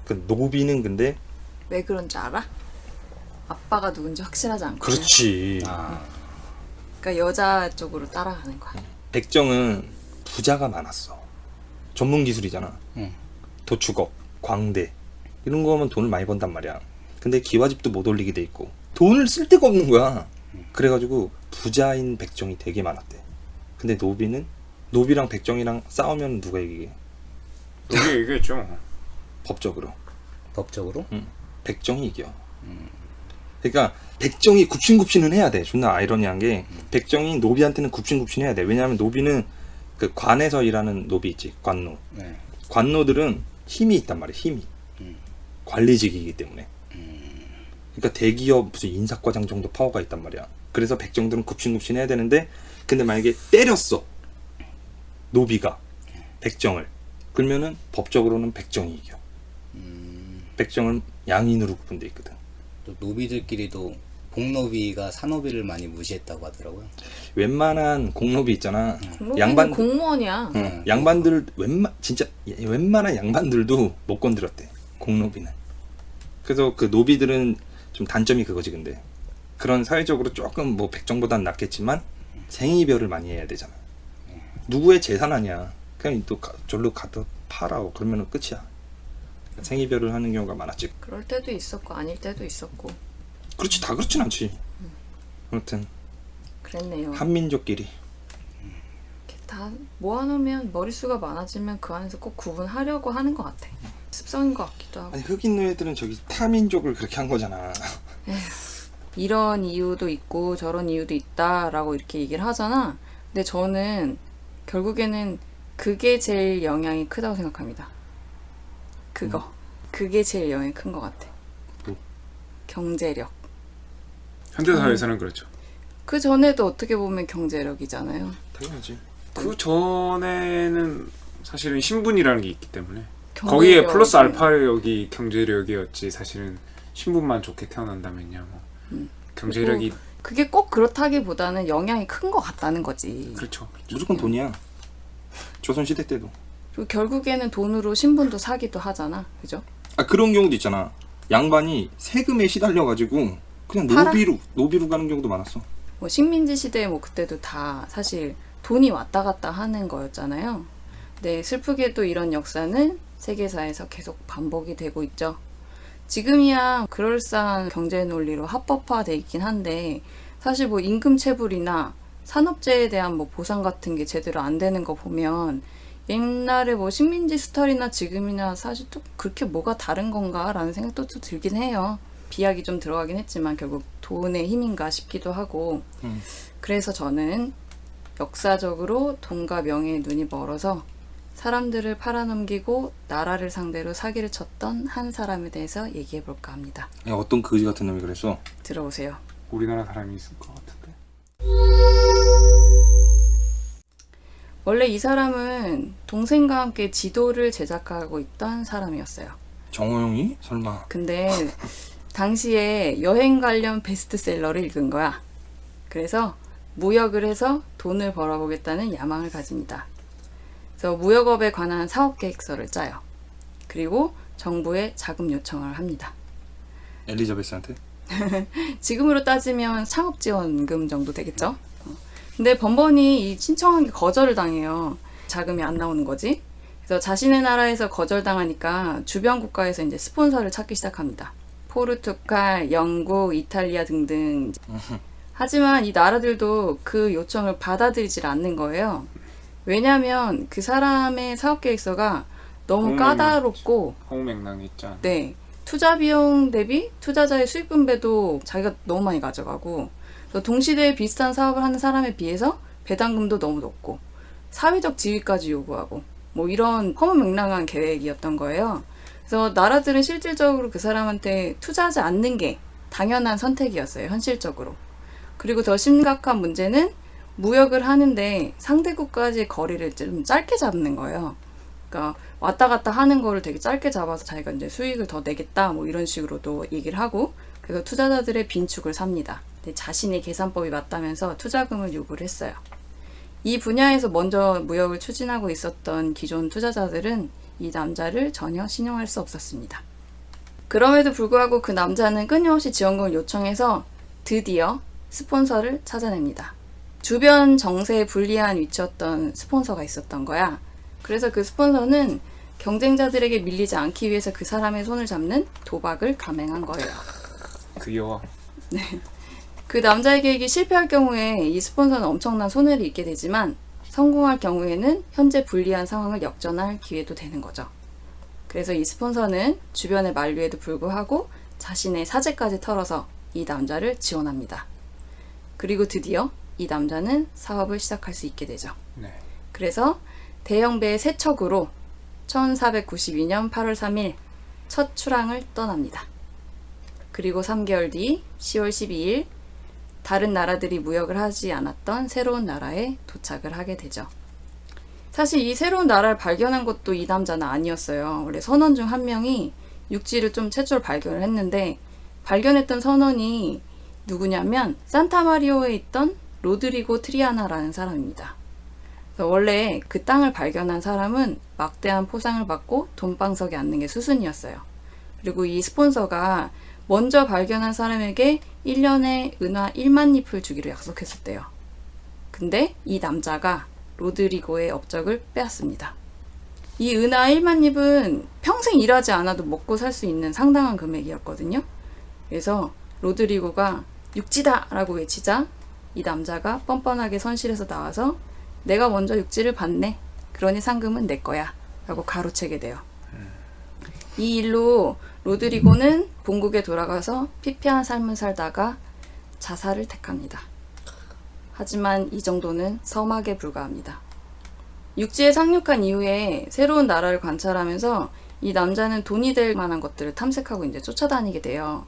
그 노비는 근데 왜 그런지 알아? 아빠가 누군지 확실하지 않고. 그렇지. 그러니까 여자 쪽으로 따라가는 거야. 백정은 부자가 많았어. 전문 기술이잖아. 도축업, 광대 이런 거 하면 돈을 많이 번단 말이야. 근데 기와집도 못 올리게 돼 있고 돈을 쓸 데가 없는 거야. 그래가지고 부자인 백정이 되게 많았대. 근데 노비랑 백정이랑 싸우면 누가 이기게? 노비가 이겼죠. 법적으로. 법적으로? 백정이 이겨. 그러니까 백정이 굽신굽신은 해야 돼. 존나 아이러니한 게 백정이 노비한테는 굽신굽신해야 돼. 왜냐하면 노비는 그 관에서 일하는 노비 있지. 관노. 네. 관노들은 힘이 있단 말이야. 힘이. 관리직이기 때문에. 그러니까 대기업 무슨 인사과장 정도 파워가 있단 말이야. 그래서 백정들은 굽신굽신해야 되는데 근데 만약에 때렸어. 노비가 백정을. 그러면은 법적으로는 백정이 이겨. 백정은 양인으로 구분돼 있거든. 또 노비들끼리도 복노비가 사노비를 많이 무시했다고 하더라고요. 웬만한 공노비 있잖아. 공무원은 양반 공무원이야. 양반들 진짜 웬만한 양반들도 못 건드렸대. 공노비는. 그래서 그 노비들은 좀 단점이 그거지 근데. 그런 사회적으로 조금 뭐 백정보단 낫겠지만 생이별을 많이 해야 되잖아. 누구의 재산 아니야. 그냥 또 절로 가서 팔아오. 그러면 끝이야. 생이별을 하는 경우가 많았지. 그럴 때도 있었고 아닐 때도 있었고 그렇지 다 그렇진 않지. 아무튼 그랬네요. 한민족끼리 이렇게 다 모아놓으면 머릿수가 많아지면 그 안에서 꼭 구분하려고 하는 것 같아. 습성인 것 같기도 하고. 아니 흑인 노예들은 저기 타민족을 그렇게 한 거잖아. 이런 이유도 있고 저런 이유도 있다라고 이렇게 얘기를 하잖아. 근데 저는 결국에는 그게 제일 영향이 크다고 생각합니다. 그게 제일 영향이 큰 것 같아. 뭐? 경제력. 현대 사회에서는 그렇죠. 그 전에도 어떻게 보면 경제력이잖아요. 당연하지. 그 전에는 사실은 신분이라는 게 있기 때문에 경제력이- 거기에 플러스 알파력이 경제력이었지. 사실은 신분만 좋게 태어난다면요. 뭐. 경제력이 그게 꼭 그렇다기보다는 영향이 큰 것 같다는 거지. 그렇죠. 무조건 돈이야. 조선시대 때도. 그리고 결국에는 돈으로 신분도 사기도 하잖아. 그죠? 아 그런 경우도 있잖아. 양반이 세금에 시달려가지고 그냥 팔아? 노비로 가는 경우도 많았어. 뭐 식민지 시대에 뭐 그때도 다 사실 돈이 왔다 갔다 하는 거였잖아요. 근데 슬프게도 이런 역사는 세계사에서 계속 반복이 되고 있죠. 지금이야 그럴싸한 경제 논리로 합법화돼 있긴 한데 사실 뭐 임금 체불이나 산업재해에 대한 뭐 보상 같은 게 제대로 안 되는 거 보면 옛날에 뭐 식민지 스타일이나 지금이나 사실 또 그렇게 뭐가 다른 건가라는 생각도 또 들긴 해요. 비약이 좀 들어가긴 했지만 결국 돈의 힘인가 싶기도 하고 그래서 저는 역사적으로 돈과 명예에 눈이 멀어서 사람들을 팔아넘기고 나라를 상대로 사기를 쳤던 한 사람에 대해서 얘기해 볼까 합니다. 야, 어떤 거지 같은 놈이 그랬어. 들어오세요. 우리나라 사람이 있을 것 같은데. 원래 이 사람은 동생과 함께 지도를 제작하고 있던 사람이었어요. 정호영이? 설마. 근데 당시에 여행 관련 베스트셀러를 읽은 거야. 그래서 무역을 해서 돈을 벌어보겠다는 야망을 가집니다. 그래서 무역업에 관한 사업 계획서를 짜요. 그리고 정부에 자금 요청을 합니다. 엘리자베스한테? 지금으로 따지면 창업지원금 정도 되겠죠? 근데 번번이 이 신청한 게 거절을 당해요. 자금이 안 나오는 거지. 그래서 자신의 나라에서 거절당하니까 주변 국가에서 이제 스폰서를 찾기 시작합니다. 포르투갈, 영국, 이탈리아 등등. 하지만 이 나라들도 그 요청을 받아들이질 않는 거예요. 왜냐하면 그 사람의 사업 계획서가 너무 까다롭고 홍맥락이 있잖아. 네. 투자 비용 대비 투자자의 수익 분배도 자기가 너무 많이 가져가고 동시대에 비슷한 사업을 하는 사람에 비해서 배당금도 너무 높고 사회적 지위까지 요구하고 뭐 이런 허무맹랑한 계획이었던 거예요. 그래서 나라들은 실질적으로 그 사람한테 투자하지 않는 게 당연한 선택이었어요. 현실적으로. 그리고 더 심각한 문제는 무역을 하는데 상대국까지의 거리를 좀 짧게 잡는 거예요. 그러니까 왔다 갔다 하는 거를 되게 짧게 잡아서 자기가 이제 수익을 더 내겠다 뭐 이런 식으로도 얘기를 하고 그래서 투자자들의 빈축을 삽니다. 근데 자신의 계산법이 맞다면서 투자금을 요구를 했어요. 이 분야에서 먼저 무역을 추진하고 있었던 기존 투자자들은 이 남자를 전혀 신용할 수 없었습니다. 그럼에도 불구하고 그 남자는 끊임없이 지원금을 요청해서 드디어 스폰서를 찾아냅니다. 주변 정세에 불리한 위치였던 스폰서가 있었던 거야. 그래서 그 스폰서는 경쟁자들에게 밀리지 않기 위해서 그 사람의 손을 잡는 도박을 감행한 거예요. 그 여왕. 그 남자의 계획이 실패할 경우에 이 스폰서는 엄청난 손해를 입게 되지만 성공할 경우에는 현재 불리한 상황을 역전할 기회도 되는 거죠. 그래서 이 스폰서는 주변의 만류에도 불구하고 자신의 사재까지 털어서 이 남자를 지원합니다. 그리고 드디어 이 남자는 사업을 시작할 수 있게 되죠. 네. 그래서 대형배의 세 척으로 1492년 8월 3일 첫 출항을 떠납니다. 그리고 3개월 뒤 10월 12일 다른 나라들이 무역을 하지 않았던 새로운 나라에 도착을 하게 되죠. 사실 이 새로운 나라를 발견한 것도 이 남자는 아니었어요. 원래 선원 중 한 명이 육지를 좀 최초로 발견을 했는데 발견했던 선원이 누구냐면 산타마리오에 있던 로드리고 트리아나라는 사람입니다. 그래서 원래 그 땅을 발견한 사람은 막대한 포상을 받고 돈방석에 앉는 게 수순이었어요. 그리고 이 스폰서가 먼저 발견한 사람에게 1년에 은화 1만 잎을 주기로 약속했었대요. 근데 이 남자가 로드리고의 업적을 빼앗습니다. 이 은화 1만 잎은 평생 일하지 않아도 먹고 살 수 있는 상당한 금액이었거든요. 그래서 로드리고가 육지다! 라고 외치자 이 남자가 뻔뻔하게 선실에서 나와서 내가 먼저 육지를 봤네. 그러니 상금은 내 거야. 라고 가로채게 돼요. 이 일로 로드리고는 본국에 돌아가서 피폐한 삶을 살다가 자살을 택합니다. 하지만 이 정도는 서막에 불과합니다. 육지에 상륙한 이후에 새로운 나라를 관찰하면서 이 남자는 돈이 될 만한 것들을 탐색하고 이제 쫓아다니게 돼요.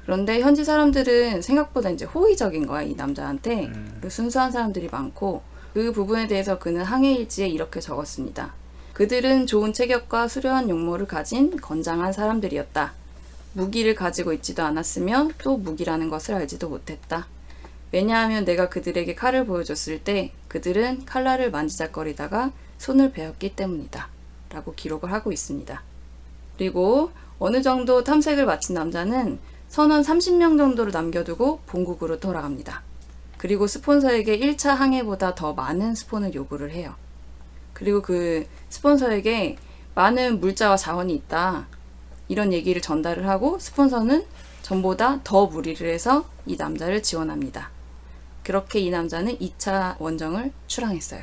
그런데 현지 사람들은 생각보다 이제 호의적인 거야, 이 남자한테. 그리고 순수한 사람들이 많고 그 부분에 대해서 그는 항해일지에 이렇게 적었습니다. 그들은 좋은 체격과 수려한 용모를 가진 건장한 사람들이었다. 무기를 가지고 있지도 않았으며 또 무기라는 것을 알지도 못했다. 왜냐하면 내가 그들에게 칼을 보여줬을 때 그들은 칼날을 만지작거리다가 손을 베었기 때문이다. 라고 기록을 하고 있습니다. 그리고 어느 정도 탐색을 마친 남자는 선원 30명 정도를 남겨두고 본국으로 돌아갑니다. 그리고 스폰서에게 1차 항해보다 더 많은 스폰을 요구를 해요. 그리고 그 스폰서에게 많은 물자와 자원이 있다. 이런 얘기를 전달을 하고 스폰서는 전보다 더 무리를 해서 이 남자를 지원합니다. 그렇게 이 남자는 2차 원정을 출항했어요.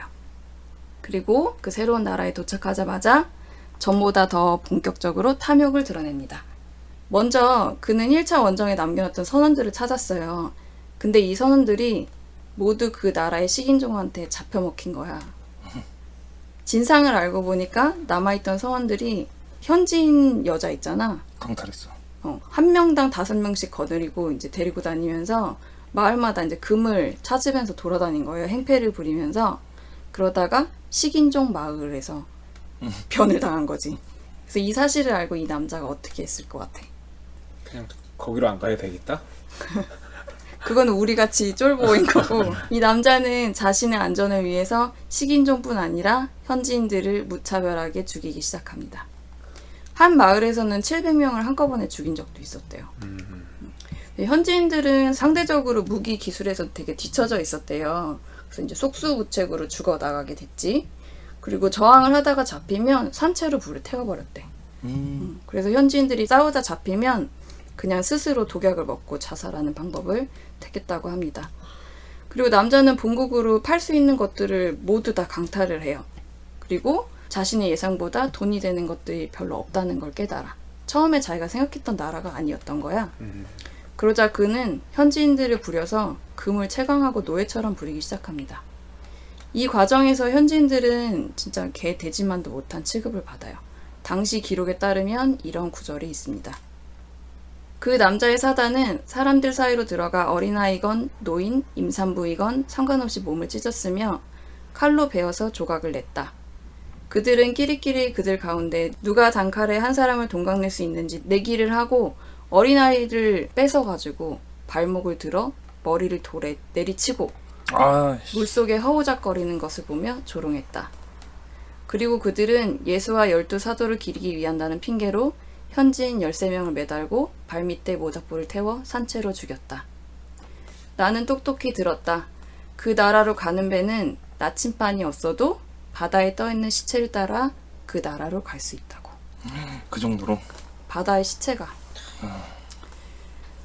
그리고 그 새로운 나라에 도착하자마자 전보다 더 본격적으로 탐욕을 드러냅니다. 먼저 그는 1차 원정에 남겨놨던 선원들을 찾았어요. 근데 이 선원들이 모두 그 나라의 식인종한테 잡혀먹힌 거야. 진상을 알고 보니까 남아있던 선원들이 현지인 여자 있잖아. 강탈했어. 한 명당 5명씩 거느리고 이제 데리고 다니면서 마을마다 이제 금을 찾으면서 돌아다닌 거예요. 행패를 부리면서. 그러다가 식인종 마을에서 변을 당한 거지. 그래서 이 사실을 알고 이 남자가 어떻게 했을 것 같아? 그냥 거기로 안 가야 되겠다? 그건 우리같이 쫄보인 거고 이 남자는 자신의 안전을 위해서 식인종뿐 아니라 현지인들을 무차별하게 죽이기 시작합니다. 한 마을에서는 700명을 한꺼번에 죽인 적도 있었대요. 현지인들은 상대적으로 무기 기술에서 되게 뒤처져 있었대요. 그래서 이제 속수무책으로 죽어나가게 됐지. 그리고 저항을 하다가 잡히면 산채로 불을 태워버렸대. 그래서 현지인들이 싸우다 잡히면 그냥 스스로 독약을 먹고 자살하는 방법을 택했다고 합니다. 그리고 남자는 본국으로 팔 수 있는 것들을 모두 다 강탈을 해요. 그리고 자신의 예상보다 돈이 되는 것들이 별로 없다는 걸 깨달아. 처음에 자기가 생각했던 나라가 아니었던 거야. 그러자 그는 현지인들을 부려서 금을 채광하고 노예처럼 부리기 시작합니다. 이 과정에서 현지인들은 진짜 개 돼지만도 못한 취급을 받아요. 당시 기록에 따르면 이런 구절이 있습니다. 그 남자의 사단은 사람들 사이로 들어가 어린아이건 노인, 임산부이건 상관없이 몸을 찢었으며 칼로 베어서 조각을 냈다. 그들은 끼리끼리 그들 가운데 누가 단칼에 한 사람을 동강낼 수 있는지 내기를 하고 어린아이를 뺏어가지고 발목을 들어 머리를 돌에 내리치고 물속에 허우적거리는 것을 보며 조롱했다. 그리고 그들은 예수와 12사도를 기리기 위한다는 핑계로 현지인 13명을 매달고 발밑에 모닥불을 태워 산채로 죽였다. 나는 똑똑히 들었다. 그 나라로 가는 배는 나침반이 없어도 바다에 떠있는 시체를 따라 그 나라로 갈 수 있다고. 그 정도로? 바다의 시체가.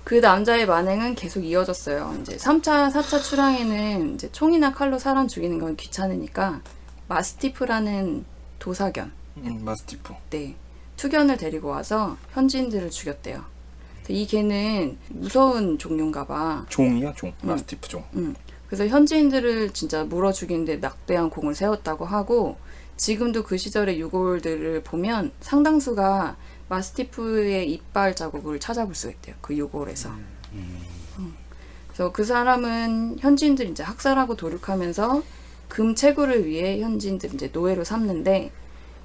그 남자의 만행은 계속 이어졌어요. 이제 3차, 4차 출항에는 이제 총이나 칼로 사람 죽이는 건 귀찮으니까 마스티프라는 도사견. 마스티프. 네. 투견을 데리고 와서 현지인들을 죽였대요. 이 개는 무서운 종류인가 봐. 종이야 종. 마스티프 종. 그래서 현지인들을 진짜 물어 죽이는데 막대한 공을 세웠다고 하고 지금도 그 시절의 유골들을 보면 상당수가 마스티프의 이빨 자국을 찾아볼 수 있대요. 그 유골에서. 그래서 그 사람은 현지인들 이제 학살하고 도륙하면서 금 채굴을 위해 현지인들 이제 노예로 삼는데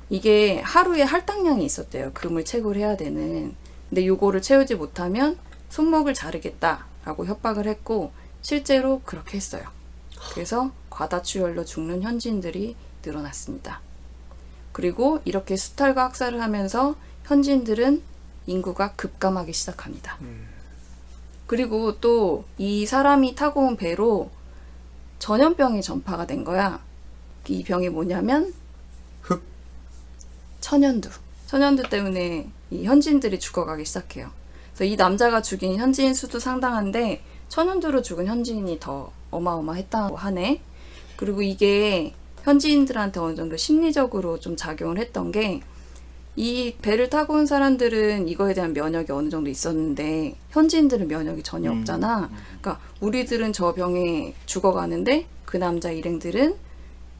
이게 하루에 할당량이 있었대요. 금을 채굴해야 되는. 근데 요거를 채우지 못하면 손목을 자르겠다라고 협박을 했고 실제로 그렇게 했어요. 그래서 과다출혈로 죽는 현지인들이 늘어났습니다. 그리고 이렇게 수탈과 학살을 하면서 현지인들은 인구가 급감하기 시작합니다. 그리고 또 이 사람이 타고 온 배로 전염병이 전파가 된 거야. 이 병이 뭐냐면 흑. 천연두. 천연두 때문에 이 현지인들이 죽어가기 시작해요. 그래서 이 남자가 죽인 현지인 수도 상당한데 천연두로 죽은 현지인이 더 어마어마했다고 하네. 그리고 이게 현지인들한테 어느 정도 심리적으로 좀 작용을 했던 게 이 배를 타고 온 사람들은 이거에 대한 면역이 어느 정도 있었는데 현지인들은 면역이 전혀 없잖아. 그러니까 우리들은 저 병에 죽어가는데 그 남자 일행들은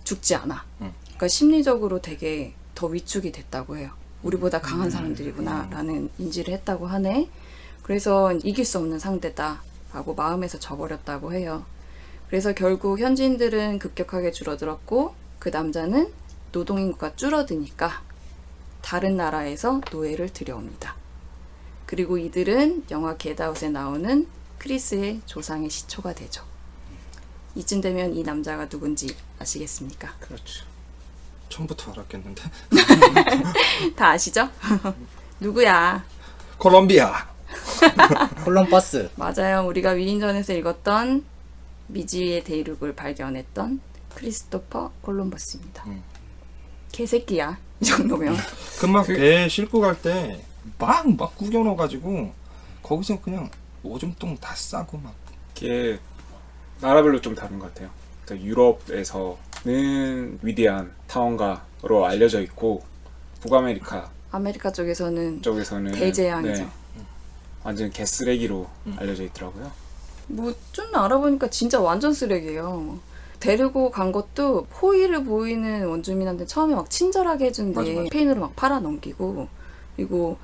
죽지 않아. 그러니까 심리적으로 되게 더 위축이 됐다고 해요. 우리보다 강한 사람들이구나 라는 인지를 했다고 하네. 그래서 이길 수 없는 상대다 라고 마음에서 져버렸다고 해요. 그래서 결국 현지인들은 급격하게 줄어들었고 그 남자는 노동인구가 줄어드니까 다른 나라에서 노예를 들여옵니다. 그리고 이들은 영화 겟아웃에 나오는 크리스의 조상의 시초가 되죠. 이쯤 되면 이 남자가 누군지 아시겠습니까? 그렇죠. 처음부터 알았겠는데. 다 아시죠? 누구야? 콜롬비아. 콜럼버스. 맞아요. 우리가 위인전에서 읽었던 미지의 대륙을 발견했던 크리스토퍼 콜럼버스입니다. 개새끼야. 이 정도면. 그 배 싣고 갈 때 막 구겨 넣어가지고 거기서 그냥 오줌똥 다 싸고 막. 이게 나라별로 좀 다른 것 같아요. 그러니까 유럽에서는 위대한 탐험가로 알려져 있고 북아메리카 아메리카 쪽에서는 쪽에서는 대재앙이죠. 완전 개쓰레기로 알려져 있더라고요. 뭐 좀 알아보니까 진짜 완전 쓰레기예요. 데리고 간 것도 호의를 보이는 원주민한테 처음에 막 친절하게 해준대. 맞아. 스페인으로 막 팔아 넘기고. 그리고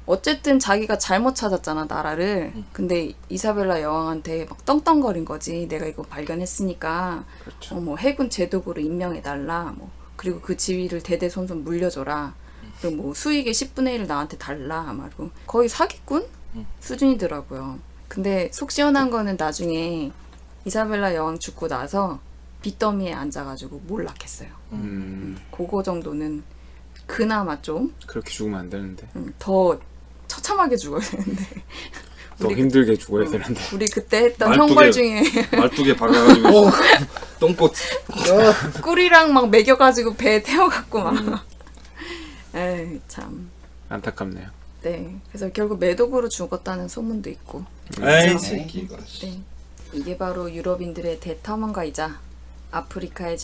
어쨌든 자기가 잘못 찾았잖아 나라를. 근데 이사벨라 여왕한테 막 떵떵거린 거지. 내가 이거 발견했으니까 그렇죠. 뭐 해군 제독으로 임명해달라. 뭐 그리고 그 지위를 대대손손 물려줘라. 그리고 뭐 수익의 10분의 1을 나한테 달라. 말고 거의 사기꾼 수준이더라고요. 근데 속 시원한 거는 나중에 이사벨라 여왕 죽고 나서 빚더미에 앉아가지고 몰락했어요. 그거 정도는 그나마 좀 그렇게 죽으면 안 되는데 더 처참하게 죽어야 되는데 더 우리 힘들게 죽어야 되는데 우리 그때 했던 말뚝에- 형벌 중에 말뚝에 박아가지고 똥꼬. 꿀이랑 막 먹여가지고 배에 태워갖고 막 에이 참. 안타깝네요. 네. 그래서 결국 매독으로 죽었다는 소문도 있고. 에이 새끼 이거. 네. 이게 바로 유럽인들의 대탐험가이자 아프리카의